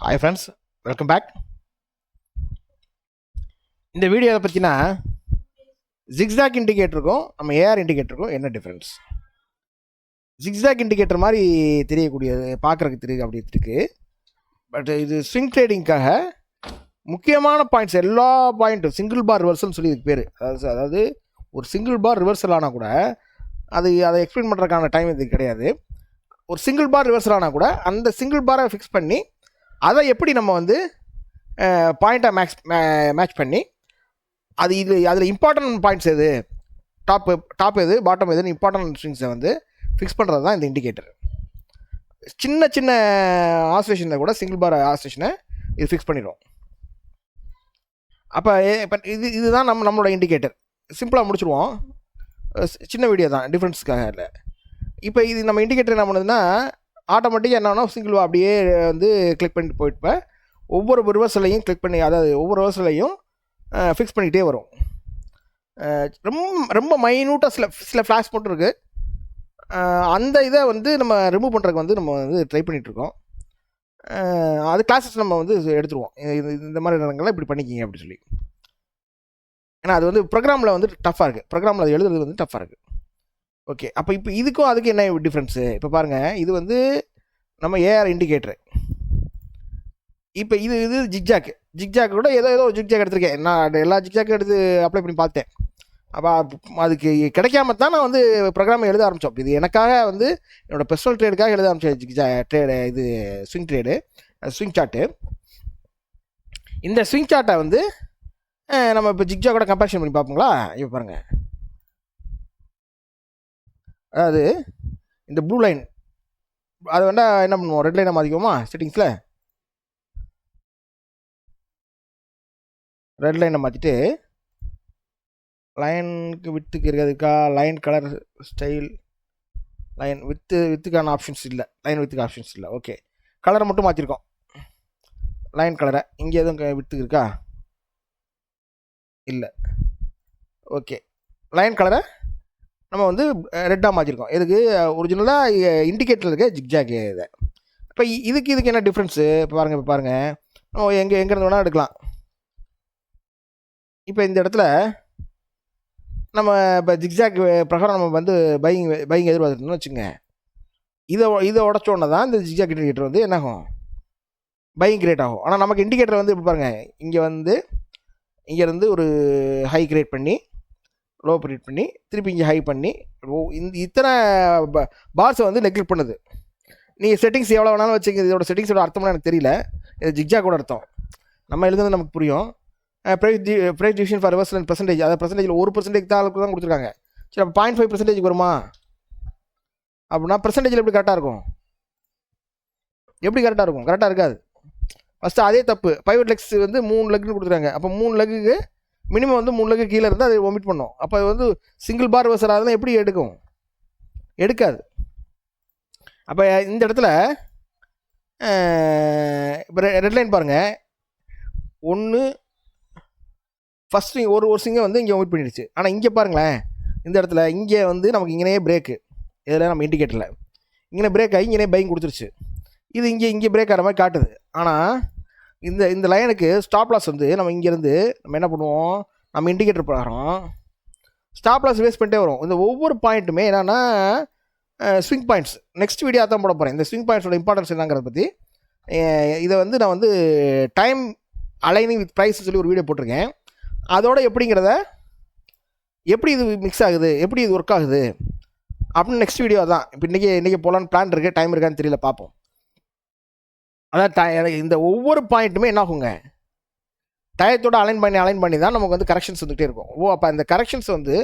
Hi friends, welcome back. இந்த வீடியோவை பற்றினா ஜிக்ஸாக் இண்டிகேட்டருக்கும் நம்ம ஏஆர் இண்டிகேட்டருக்கும் என்ன டிஃப்ரென்ஸ்? ஜிக்ஸாக் இண்டிகேட்டர் மாதிரி தெரியக்கூடியது, பார்க்குறதுக்கு தெரியுது அப்படி இருக்குது. பட் இது ஸ்விங் ட்ரேடிங்காக முக்கியமான பாயிண்ட்ஸ், எல்லா பாயிண்ட்டும் சிங்கிள் பார் ரிவர்சல்னு சொல்லி இதுக்கு பேர். அதாவது ஒரு சிங்கிள் பார் ரிவர்சல் ஆனால் கூட அதை எக்ஸ்பிளைன் பண்ணுறதுக்கான டைம் இதுக்கு கிடையாது. ஒரு சிங்கிள் பார் ரிவர்சல் ஆனால் கூட அந்த சிங்கிள் பாரை ஃபிக்ஸ் பண்ணி அதை எப்படி நம்ம வந்து பாயிண்ட்டாக மேட்ச் பண்ணி அதில் இம்பார்ட்டன்ட் பாயிண்ட்ஸ் எது, டாப் எது, பாட்டம் எதுன்னு இம்பார்ட்டன்ட் ஸ்விங்ஸை வந்து ஃபிக்ஸ் பண்ணுறது தான் இந்த இண்டிகேட்டர். சின்ன சின்ன ஆசிலேஷனில் கூட சிங்கிள் பார் ஆசிலேஷனை இது ஃபிக்ஸ் பண்ணிடும். அப்போ இதுதான் நம்மளோட இண்டிகேட்டர். சிம்பிளாக முடிச்சுடுவோம், சின்ன வீடியோ தான், டிஃப்ரென்ஸுக்காக இல்லை. இப்போ இது நம்ம இண்டிகேட்டர் என்ன பண்ணுதுன்னா ஆட்டோமேட்டிக்காக என்னன்னா சிங்கிள் அப்படியே வந்து கிளிக் பண்ணிட்டு போயிட்டுப்பேன். ஒவ்வொரு ரிவர்சலையும் கிளிக் பண்ணி, அதாவது ஒவ்வொரு ரிவர்சலையும் ஃபிக்ஸ் பண்ணிக்கிட்டே வரும். ரொம்ப மைன்யூட்டாக சில ஃப்ளாஷ் மட்டும் இருக்குது. அந்த இதை வந்து நம்ம ரிமூவ் பண்ணுறதுக்கு வந்து நம்ம வந்து ட்ரை பண்ணிகிட்ருக்கோம். அது கிளாஸஸ் நம்ம வந்து எடுத்துருவோம். இந்த மாதிரி நேரங்கள்லாம் இப்படி பண்ணிக்கிங்க அப்படி சொல்லி. ஏன்னா அது வந்து ப்ரோக்ராமில் வந்து டஃப்பாக இருக்குது, ப்ரோக்ராமில் அது எழுதுறது வந்து டஃப்பாக இருக்குது. ஓகே, அப்போ இப்போ இதுக்கும் அதுக்கு என்ன டிஃப்ரென்ஸு? இப்போ பாருங்கள், இது வந்து நம்ம ஏஆர் இண்டிகேட்டரு. இப்போ இது ஜிக்ஜாக் கூட ஏதோ ஜிக்ஜாக் எடுத்திருக்கேன். நான் எல்லா ஜிக்ஜாக்கும் எடுத்து அப்ளை பண்ணி பார்த்தேன். அப்போ அதுக்கு கிடைக்காம தான் நான் வந்து ப்ரோக்ராமை எழுத ஆரம்பித்தோம். இது எனக்காக வந்து என்னோடய பர்சனல் ட்ரேடுக்காக எழுத ஆரம்பித்தேன். ட்ரேடு இது ஸ்விங் ட்ரேடு, ஸ்விங் சார்ட்டு. இந்த ஸ்விங் சார்ட்டை வந்து நம்ம இப்போ ஜிக்ஜாக்கோட கம்பேரிஷன் பண்ணி பார்ப்போங்களா? இப்போ பாருங்கள், அதாவது இந்த ப்ளூ லைன் அதை வேண்டாம் என்ன பண்ணுவோம், ரெட் லைனை மாற்றிக்குவோமா? செட்டிங்ஸில் ரெட் லைனை மாற்றிட்டு லைனுக்கு வித்துக்கு இருக்கிறதுக்கா லைன் கலர் ஸ்டைல் லைன் வித்துக்கான ஆப்ஷன்ஸ் இல்லை, லைன் வித்துக்கு ஆப்ஷன்ஸ் இல்லை. ஓகே, கலரை மட்டும் மாற்றிருக்கோம், லைன் கலரை. இங்கே எதுவும் வித்துக்கு இருக்கா? இல்லை. ஓகே, லைன் கலரை நம்ம வந்து ரெட்டாக மாற்றிருக்கோம். இதுக்கு ஒரிஜினலாக இண்டிகேட்டர் இருக்க ஜிக்ஜாக் இதை. இப்போ இதுக்கு என்ன டிஃப்ரென்ஸு? இப்போ பாருங்கள், நம்ம எங்கேருந்து வேணால் எடுக்கலாம். இப்போ இந்த இடத்துல நம்ம இப்போ ஜிக்ஜாக் பிரகாரம் நம்ம வந்து பையிங் எதிர்பார்த்துட்டோம்னு வச்சுங்க. இதை உடச்சோடனே தான் இந்த ஜிக்ஜாக் இண்டிகேட்டர் வந்து என்னாகும், பையிங் கிரியேட் ஆகும். ஆனால் நமக்கு இண்டிகேட்டர் வந்து இப்போ பாருங்கள், இங்கேருந்து ஒரு ஹை கிரியேட் பண்ணி லோ க்ரியேட் பண்ணி திருப்பி இங்கே ஹை பண்ணி இத்தனை பார்ஸை வந்து நெக்லெக்ட் பண்ணுது. நீங்கள் செட்டிங்ஸ் எவ்வளோ வேணாலும் வச்சுங்க. இதோட செட்டிங்ஸோட அர்த்தம்லாம் எனக்கு தெரியல, இது ஜிக்ஜாக்கோட அர்த்தம். நம்ம எழுதுறது நமக்கு புரியும். Price division for reversal and percentage, அதாவது பெர்சன்டேஜில் 1% தான் அளவுக்கு தான் கொடுத்துருக்காங்க. சரி, அப்போ 0.5% வருமா? அப்படின்னா பெர்சன்டேஜில் எப்படி கரெக்டாக இருக்கும்? எப்படி கரெக்டாக இருக்கும்? கரெக்டாக இருக்காது. ஃபஸ்ட்டு அதே தப்பு. பைவட் லெக்ஸ் வந்து 3 லெக்னு கொடுத்துருக்காங்க. அப்போ 3 லெக்குக்கு மினிமம் வந்து 3 லெக்கு கீழே இருந்தால் அதை ஒமிட் பண்ணோம். அப்போ அது வந்து சிங்கிள் பார் ரிவர்சல் அதெல்லாம் எப்படி எடுக்காது. அப்போ இந்த இடத்துல இப்போ ரெட் லைன் பாருங்கள், ஒன்று ஃபஸ்ட்டு ஒரு சிங்கை வந்து இங்கே ஒமிட் பண்ணிடுச்சு. ஆனால் இங்கே பாருங்களேன், இந்த இடத்துல இங்கே வந்து நமக்கு இங்கேயே பிரேக்கு, இதில் நம்ம இண்டிகேட்டரில் இங்கே பிரேக் ஆகி இங்கே பையிங் கொடுத்துருச்சு. இது இங்கே பிரேக் ஆகிற மாதிரி காட்டுது. ஆனால் இந்த லைனுக்கு ஸ்டாப் லாஸ் வந்து நம்ம இங்கேருந்து நம்ம என்ன பண்ணுவோம், நம்ம இண்டிகேட்டர் பிரகாரம் ஸ்டாப் லாஸ் வேஸ்ட் பண்ணிட்டே வரும். இந்த ஒவ்வொரு பாயிண்ட்டுமே என்னென்னா ஸ்விங் பாயிண்ட்ஸ். நெக்ஸ்ட் வீடியோ தான் போட போகிறேன், இந்த ஸ்விங் பாயிண்ட்ஸோட இம்பார்ட்டன்ஸ் என்னங்கிறத பற்றி. இதை வந்து நான் வந்து டைம் அலைனிங் வித் ப்ரைஸ் சொல்லி ஒரு வீடியோ போட்டிருக்கேன். அதோட எப்படி இது மிக்ஸ் ஆகுது, எப்படி இது ஒர்க் ஆகுது அப்படின்னு நெக்ஸ்ட் வீடியோ தான். இப்போ இன்றைக்கி போகலான்னு பிளான் இருக்குது, டைம் இருக்கான்னு தெரியல, பார்ப்போம். அதான் இந்த ஒவ்வொரு பாயிண்ட்டுமே என்ன ஆகுங்க, டயத்தோட அலைன் பண்ணி தான் நமக்கு வந்து கரெக்ஷன்ஸ் வந்துகிட்டே இருக்கும். அப்போ அந்த கரெக்ஷன்ஸ் வந்து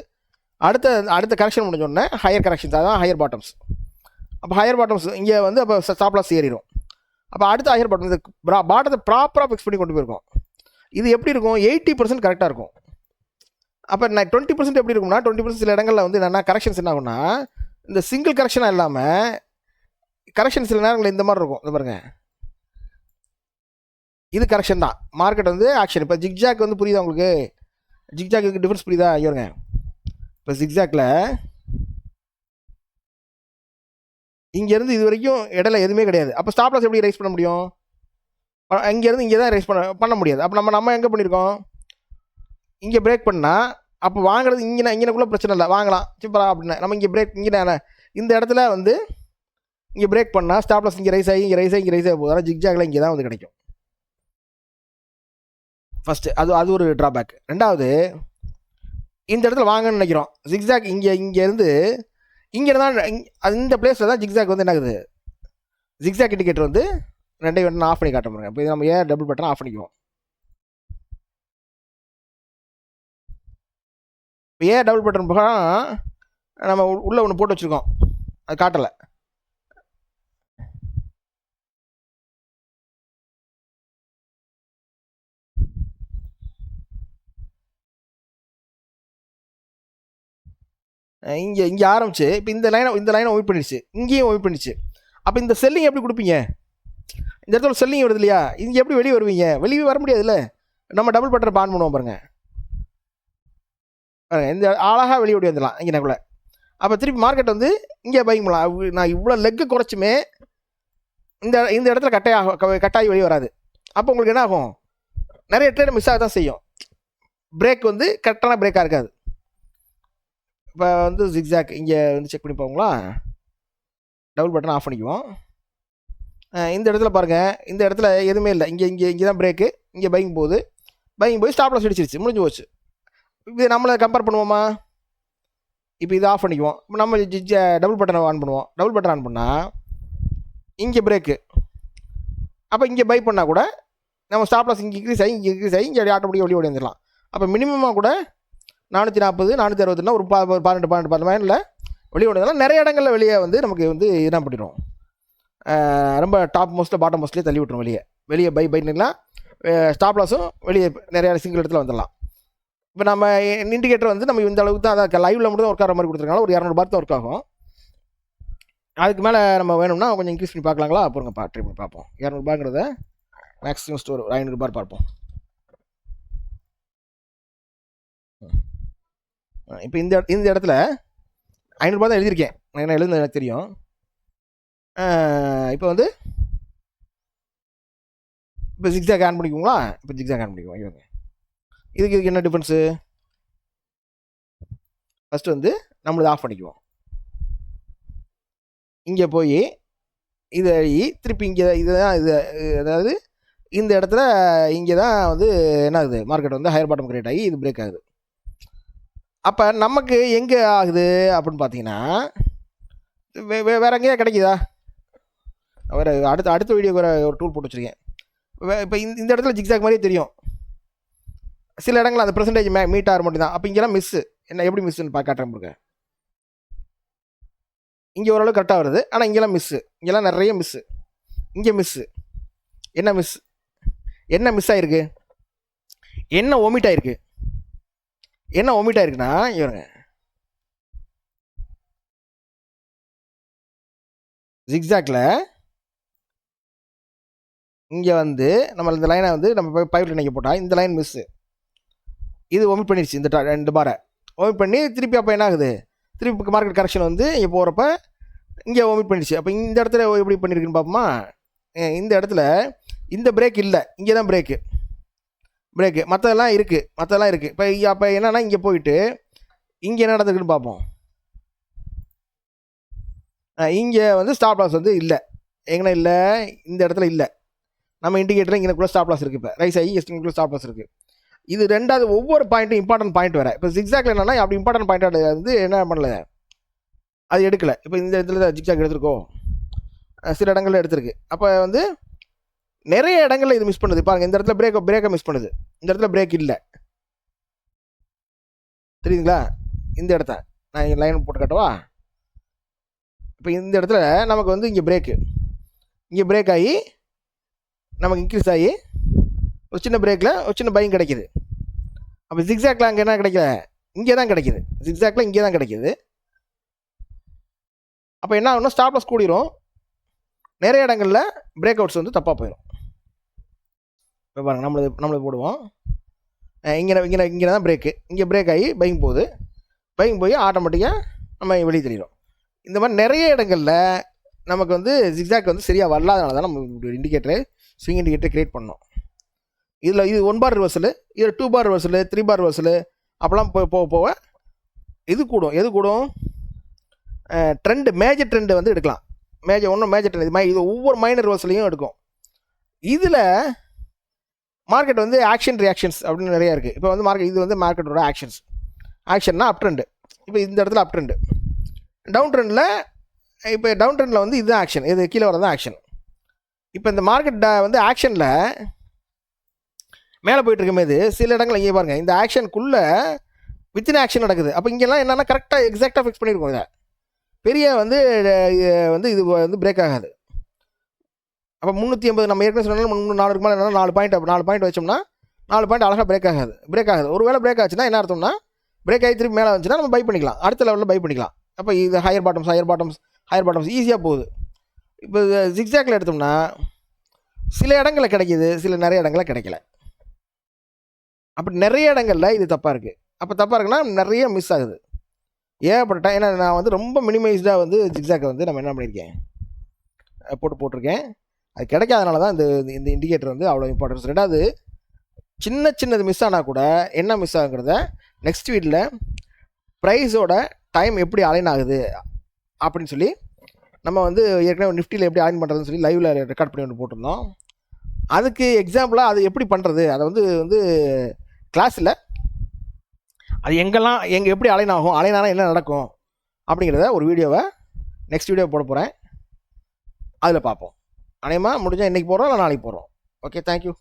அடுத்த கரெக்ஷன் முடிஞ்சோடனே ஹையர் கரெக்ஷன்ஸ், அதான் ஹையர் பாட்டம்ஸ். அப்போ ஹையர் பாட்டம்ஸ் இங்கே வந்து அப்போ ஸ்டாப் லாஸ் ஏறிடும். அப்போ அடுத்த ஹையர் பாட்டம், இந்த பாட்டத்தை ப்ராப்பராக ஃபிக்ஸ் பண்ணி கொண்டு போயிருக்கோம். இது எப்படி இருக்கும்? 80% கரெக்டாக இருக்கும். அப்போ 20% எப்படி இருக்கும்னா, 20% சில இடங்களில் வந்து என்னென்னா கரெக்ஷன்ஸ் என்ன ஆகும்னா, இந்த சிங்கிள் கரெக்ஷனாக இல்லாமல் கரெக்ஷன் சில நேரங்களில் இந்த மாதிரி இருக்கும். இந்த பாருங்கள், இது கரெக்ஷன் தான், மார்க்கெட் வந்து ஆக்ஷன். இப்போ ஜிக்ஜாக் வந்து புரியுதா உங்களுக்கு? ஜிக்ஜாக்கு டிஃப்ரென்ஸ் புரியுதா? ஐயோங்க, இப்போ ஜிக்ஜாக்கில் இங்கேருந்து இது வரைக்கும் இடையில எதுவுமே கிடையாது. அப்போ ஸ்டாப் லாஸ் எப்படி ரைஸ் பண்ண முடியும்? இங்கேருந்து இங்கே தான் ரைஸ் பண்ண முடியாது. அப்போ நம்ம எங்கே பண்ணியிருக்கோம், இங்கே பிரேக் பண்ணால் அப்போ வாங்குறது இங்கேக்குள்ளே பிரச்சனை இல்லை, வாங்கலாம் சூப்பரா அப்படின்னு. நம்ம இங்கே பிரேக் இந்த இடத்துல வந்து இங்கே பிரேக் பண்ணால் ஸ்டாப் லாஸ் இங்கே ரைஸ் ஆகி இங்கே ரைஸ் ஆகி இங்கே ரைஸ் ஆகி போகுது. ஆனால் ஜிக்ஜாகில் இங்கே தான் வந்து கிடைக்கும். ஃபஸ்ட்டு அது ஒரு ட்ராபேக். ரெண்டாவது, இந்த இடத்துல வாங்கன்னு நினைக்கிறோம், ஜிக்ஜாக் இங்கேருந்து இங்கே தான் இந்த பிளேஸில் தான் ஜிக்ஜாக் வந்து என்ன ஆகுது, ஜிக்ஜாக் இண்டிகேட்டர் வந்து ரெண்டையும் வேணும் ஆஃப் பண்ணி காட்ட முடியும். இப்போ நம்ம ஏன் டபுள் பட்டன் ஆஃப் பண்ணிக்குவோம். இப்போ ஏன் டபுள் பட்டன் போனால் நம்ம உள்ளே ஒன்று போட்டு வச்சுருக்கோம், அது காட்டலை. இங்கே ஆரம்பிச்சு இப்போ இந்த லைனை ஒயிட் பண்ணிடுச்சு, இங்கேயும் ஒயிட் பண்ணிடுச்சு. அப்போ இந்த செல்லிங் எப்படி கொடுப்பீங்க, இந்த இடத்துல செல்லிங் வருது இல்லையா, இங்கே எப்படி வெளியே வருவீங்க, வெளியே வர முடியாதுல்ல. நம்ம டபுள் பட்டனை ஆன் பண்ணுவோம் பாருங்கள், இந்த அழகாக வெளியே ஓடி வந்துடலாம் இங்கேக்குள்ளே. அப்போ திருப்பி மார்க்கெட் வந்து இங்கே பைக் பண்ணலாம். நான் இவ்வளோ லெக்கு குறைச்சுமே இந்த இடத்துல கட்டாயி வெளியே வராது. அப்போ உங்களுக்கு என்ன ஆகும், நிறைய ட்ரேட் மிஸ் ஆக தான் செய்யும். பிரேக் வந்து கரெக்டான பிரேக்காக இருக்காது. இப்போ வந்து ஜிக்ஜாக் இங்கே வந்து செக் பண்ணி போங்களா, டபுள் பட்டன் ஆஃப் பண்ணிக்குவோம். இந்த இடத்துல பாருங்கள், இந்த இடத்துல எதுவுமே இல்லை, இங்கே தான் பிரேக்கு, இங்கே பைக்கிங் போய் ஸ்டாப் லாஸ் அடிச்சிருச்சு, முடிஞ்சு போச்சு. இது நம்மளை கம்பேர் பண்ணுவோமா, இப்போ இதை ஆஃப் பண்ணிக்குவோம். இப்போ நம்ம டபுள் பட்டனை ஆன் பண்ணுவோம். டபுள் பட்டன் ஆன் பண்ணால் இங்கே பிரேக்கு, அப்போ இங்கே பை பண்ணால் கூட நம்ம ஸ்டாப் லாஸ் இங்கே இன்க்ரீஸ் ஆகி இங்கே ஆட்டோமேட்டிக்காக வெளியே ஓடி வந்துடலாம். அப்போ மினிமமாக கூட 440 460 ஒரு 12 மைனில் வெளியே ஓடினாலும் நிறைய இடங்களில் வெளியே வந்து நமக்கு வந்து என்ன பண்ணிடும், ரொம்ப டாப் மோஸ்ட்டில் பாட்டம் மோஸ்ட்லேயே தள்ளி விட்டுரும். வெளியே பைலாம் ஸ்டாப் லாஸும் வெளியே நிறையா சிங்கிள் இடத்துல வந்துடலாம். இப்போ நம்ம இண்டிகேட்டர் வந்து நம்ம இந்த அளவுக்கு தான், அதை லைவில் மட்டும் தான் ஒர்க் ஆகிற மாதிரி கொடுத்துருக்காங்க. ஒரு 200 பார் தான் ஒர்க் ஆகும். அதுக்கு மேலே நம்ம வேணும்னா கொஞ்சம் இன்க்ரீஸ் பண்ணி பார்க்கலாங்களா, அப்புறம் ட்ரை பண்ணி பார்ப்போம். 200 பாருங்கிறத மேக்ஸிமம் ஸ்டோர் 500 பார் பார்ப்போம். இப்போ இந்த இடத்துல 500 பார் தான் எழுதியிருக்கேன், நான் எழுதுனது எனக்கு தெரியும். இப்போ வந்து இப்போ ஜிக்ஜாக் ஆன் பண்ணிக்குங்களா, இப்போ ஜிக்ஜாக் ஆன் பண்ணிக்குவோம். இவங்க இதுக்கு என்ன டிஃப்ரென்ஸு, ஃபஸ்ட்டு வந்து நம்மளது ஆஃப் பண்ணிக்குவோம். இங்கே போய் இதை திருப்பி இங்கே இதுதான் இது, அதாவது இந்த இடத்துல இங்கே தான் வந்து என்ன ஆகுது, மார்க்கெட் வந்து ஹையர் பாட்டம் கிரியேட் ஆகி இது பிரேக் ஆகுது. அப்போ நமக்கு எங்கே ஆகுது அப்படின்னு பார்த்தீங்கன்னா, வேறு எங்கேயா கிடைக்குதா, வேறு அடுத்த வீடியோக்கு ஒரு டூல் போட்டு வச்சுருக்கேன். இப்போ இந்த இடத்துல ஜிக்ஜாக் மாதிரியே தெரியும், சில இடங்கள் அந்த பெர்சன்டேஜ் மீட் ஆகிற மட்டும் தான். அப்போ இங்கெல்லாம் மிஸ்ஸு, என்ன எப்படி மிஸ்ஸுன்னு காட்டுறேன் பாருங்க. இங்கே ஓரளவு கரெக்டாக வருது, ஆனால் இங்கெல்லாம் மிஸ்ஸு, இங்கெல்லாம் நிறைய மிஸ்ஸு. இங்கே மிஸ்ஸு, என்ன மிஸ் ஆகிருக்கு, என்ன ஒமிட் ஆகிருக்கு, என்ன ஒமிட் ஆகிருக்குன்னா இவருங்க ஜிக்ஜாக்ல இங்கே வந்து நம்ம இந்த லைனை வந்து நம்ம பைப்பில் நினைக்க போட்டால் இந்த லைன் மிஸ்ஸு, இது ஒமிட் பண்ணிடுச்சு. இந்த 2 பாரை ஒமிட் பண்ணி திருப்பி அப்போ என்ன ஆகுது, திருப்பி மார்க்கெட் கரெக்ஷன் வந்து இங்கே போகிறப்ப இங்கே ஒமிட் பண்ணிடுச்சு. அப்போ இந்த இடத்துல எப்படி பண்ணியிருக்குன்னு பார்ப்போமா, இந்த இடத்துல இந்த பிரேக் இல்லை, இங்கே தான் பிரேக்கு மற்றதெல்லாம் இருக்குது. இப்போ என்னென்னா இங்கே போயிட்டு இங்கே என்ன நடந்திருக்குன்னு பார்ப்போம். இங்கே வந்து ஸ்டாப் லாஸ் வந்து இல்லை, எங்கன்னா இல்லை, இந்த இடத்துல இல்லை. நம்ம இண்டிகேட்டரில் இங்கேக்குள்ளே ஸ்டாப் லாஸ் இருக்குது, இப்போ ரைஸ் ஆகி எஸ்டிங்குள்ளே ஸ்டாப் லாஸ் இருக்குது. இது ரெண்டாவது ஒவ்வொரு பாயிண்ட்டும் இம்பார்ட்டன்ட் பாயிண்ட் வேறு. இப்போ ஜிக்ஜாக்ல என்னன்னா அப்படி இம்பார்ட்டன்ட் பாயிண்ட் வந்து என்ன பண்ணல, அது எடுக்கலை. இப்போ இந்த இடத்துல ஜிக்ஜாக் எடுத்துருக்கோம், சில இடங்களில் எடுத்திருக்கு. அப்போ வந்து நிறைய இடங்களில் இது மிஸ் பண்ணுது பாருங்கள். இந்த இடத்துல பிரேக்கை மிஸ் பண்ணுது, இந்த இடத்துல பிரேக் இல்லை, தெரியுதுங்களா. இந்த இடத்த நான் லைன் போட்டு காட்டவா. இப்போ இந்த இடத்துல நமக்கு வந்து இங்கே பிரேக் ஆகி நமக்கு இன்க்ரீஸ் ஆகி ஒரு சின்ன பிரேக்கில் ஒரு சின்ன பையும் கிடைக்கிது. அப்போ ஜிக்ஜாக்ல அங்கே என்ன கிடைக்கல, இங்கே தான் கிடைக்கிது, ஜிக்ஜாக்ல இங்கே தான் கிடைக்கிது. அப்போ என்ன ஆகும்னா ஸ்டாப் லாஸ் கூடிரும், நிறைய இடங்களில் பிரேக் அவுட்ஸ் வந்து தப்பாக போயிடும். இப்போ பாருங்கள், நம்மளது போடுவோம். இங்கே தான் பிரேக்கு, இங்கே பிரேக் ஆகி பையிங் போய் ஆட்டோமேட்டிக்காக நம்ம வெளியே தெரியும். இந்த மாதிரி நிறைய இடங்களில் நமக்கு வந்து ஜிக்ஜாக் வந்து சரியாக வரலாதனால தான் நம்ம இண்டிகேட்டரை ஸ்விங் இண்டிகேட்டர் க்ரியேட் பண்ணோம். இதில் இது 1 பார் ரிவர்சல், இது 2 பார் ரிவர்சல், 3 பார் ரிவர்சல் அப்போலாம் போக போக இது கூடும். எது கூடும்? ட்ரெண்டு, மேஜர் ட்ரெண்டு வந்து எடுக்கலாம். மேஜர் ட்ரெண்ட் இது மாதிரி இது ஒவ்வொரு மைனர் ரிவர்சலையும் எடுக்கும். இதில் மார்க்கெட் வந்து ஆக்ஷன் ரியாக்ஷன்ஸ் அப்படின்னு நிறையா இருக்குது. இப்போ வந்து இது வந்து மார்க்கெட்டோட ஆக்ஷன்னா அப் ட்ரெண்டு. இப்போ இந்த இடத்துல அப் ட்ரெண்டு. டவுன் ட்ரெண்டில் வந்து இதுதான் ஆக்ஷன், இது கீழே வரதான் ஆக்ஷன். இப்போ இந்த மார்க்கெட் வந்து ஆக்ஷனில் மேலே போயிட்டு இருக்கும்போது சில இடங்கள் இங்கே பாருங்கள், இந்த ஆக்ஷனுக்குள்ளே வித்தின் ஆக்ஷன் நடக்குது. அப்போ இங்கெல்லாம் என்னென்னா கரெக்டாக எக்ஸாக்டாக ஃபிக்ஸ் பண்ணியிருக்கோம். இதை பெரிய வந்து இது வந்து பிரேக் ஆகாது. அப்போ 380 நம்ம ஏற்கனவே சொன்னாலும் 4 மேலே என்னன்னா 4 பாயிண்ட் வச்சோம்னா 4 பாயிண்ட் அழகாக பிரேக் ஆகாது. ஒரு வேளை பிரேக் ஆச்சுன்னா என்ன அர்த்தம்னா, பிரேக் ஆகி திருப்பி மேலே வந்துச்சுன்னா நம்ம பை பண்ணிக்கலாம், அடுத்த லெவலில் பை பண்ணிக்கலாம். அப்போ இது ஹையர் பாட்டம்ஸ் ஈஸியாக போகுது. இப்போ ஜிக்ஸாக்ல எடுத்தோம்னா சில இடங்களில் கிடைக்கிது, நிறைய இடங்களில் கிடைக்கல. அப்படி நிறைய இடங்களில் இது தப்பாக இருக்குது. அப்போ தப்பாக இருக்குன்னா நிறைய மிஸ் ஆகுது, ஏகப்பட்ட. ஏன்னா நான் வந்து ரொம்ப மினிமைஸ்டாக வந்து ஜிக்ஸாக்கை வந்து நம்ம என்ன பண்ணியிருக்கேன், போட்டிருக்கேன். அது கிடைக்காதனால தான் இந்த இண்டிகேட்டர் வந்து அவ்வளோ இம்பார்ட்டன்ஸ். ரெண்டாவது, சின்னது மிஸ் ஆனால் கூட என்ன மிஸ் ஆகுங்கிறத நெக்ஸ்ட் வீடியோவில் ப்ரைஸோட டைம் எப்படி அலைன் ஆகுது அப்படின்னு சொல்லி நம்ம வந்து ஏற்கனவே நிஃப்டியில் எப்படி அலைன் பண்ணுறதுன்னு சொல்லி லைவில் ரெக்கார்ட் பண்ணி ஒன்று போட்டிருந்தோம். அதுக்கு எக்ஸாம்பிளாக அது எப்படி பண்ணுறது, அதை வந்து கிளாஸில் அது எங்கே எப்படி அலைன் ஆகும், அலைனானால் என்ன நடக்கும் அப்படிங்கிறத ஒரு வீடியோவை நெக்ஸ்ட் வீடியோ போட போகிறேன். அதில் பார்ப்போம். அநேகமாக முடிஞ்சால் இன்றைக்கி போடுறோம் இல்லை நாளைக்கு போடுறோம். Okay, thank you.